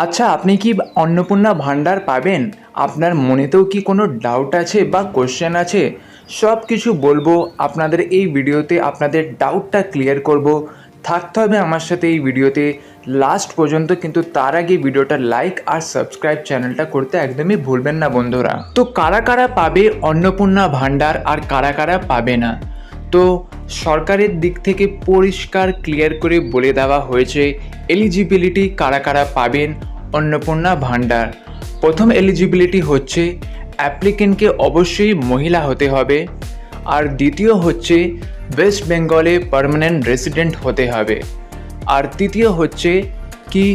আচ্ছা, আপনি কি অন্নপূর্ণা ভাণ্ডার পাবেন? আপনার মনেতেও কি কোনো ডাউট আছে বা কোশ্চেন আছে? সব কিছু বলবো আপনাদের এই ভিডিওতে, আপনাদের ডাউটটা ক্লিয়ার করব। থাকতে হবে আমার সাথে এই ভিডিওতে লাস্ট পর্যন্ত, কিন্তু তার আগে ভিডিওটা লাইক আর সাবস্ক্রাইব চ্যানেলটা করতে একদমই ভুলবেন না বন্ধুরা। তো কারা কারা পাবে অন্নপূর্ণা ভাণ্ডার আর কারা কারা পাবে না? তো সরকারের দিক থেকে পরিষ্কার ক্লিয়ার করে বলে দেওয়া হয়েছে এলিজিবিলিটি কারা কারা পাবেন অন্নপূর্ণা ভাণ্ডার। প্রথম এলিজিবিলিটি হচ্ছে অ্যাপ্লিকেন্টকে অবশ্যই মহিলা হতে হবে, আর দ্বিতীয় হচ্ছে ওয়েস্ট বেঙ্গলে পার্মানেন্ট রেসিডেন্ট হতে হবে, আর তৃতীয় হচ্ছে কি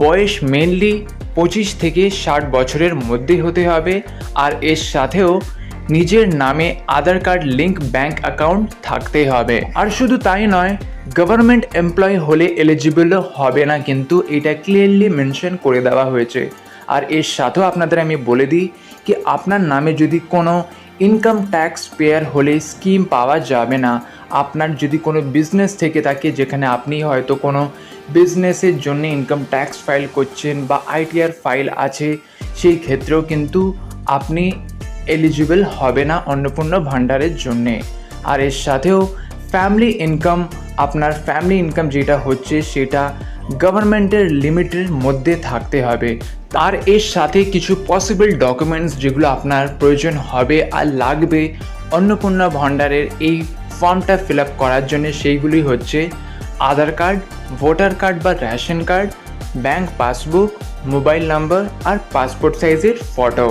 বয়স মেনলি 25 থেকে 60 বছরের মধ্যে হতে হবে, আর এর সাথেও নিজের নামে আধার কার্ড লিঙ্ক ব্যাংক অ্যাকাউন্ট থাকতে হবে। আর শুধু তাই নয়, গভর্নমেন্ট এমপ্লয় হলে এলিজিবল হবে না, কিন্তু এটা ক্লিয়ারলি মেনশন করে দেওয়া হয়েছে। আর এর সাথেও আপনাদের আমি বলে দিই কি আপনার নামে যদি কোনো ইনকাম ট্যাক্স পেয়ার হলে স্কিম পাওয়া যাবে না। আপনার যদি কোনো বিজনেস থেকে থাকে, যেখানে আপনি হয়তো কোনো বিজনেসের জন্য ইনকাম ট্যাক্স ফাইল করছেন বা আইটিআর ফাইল আছে, সেই ক্ষেত্রেও কিন্তু আপনি এলিজিবল হবে না অন্নপূর্ণা ভাণ্ডারের জন্যে। আর এর সাথেও ফ্যামিলি ইনকাম, আপনার ফ্যামিলি ইনকাম যেটা হচ্ছে সেটা গভর্নমেন্টের লিমিটের মধ্যে থাকতে হবে। আর এর সাথে কিছু পসিবল ডকুমেন্টস যেগুলো আপনার প্রয়োজন হবে আর লাগবে অন্নপূর্ণা ভাণ্ডারের এই ফর্মটা ফিল আপ করার জন্য, সেইগুলি হচ্ছে আধার কার্ড, ভোটার কার্ড বা ration card, bank passbook, mobile number আর পাসপোর্ট সাইজের ফটো।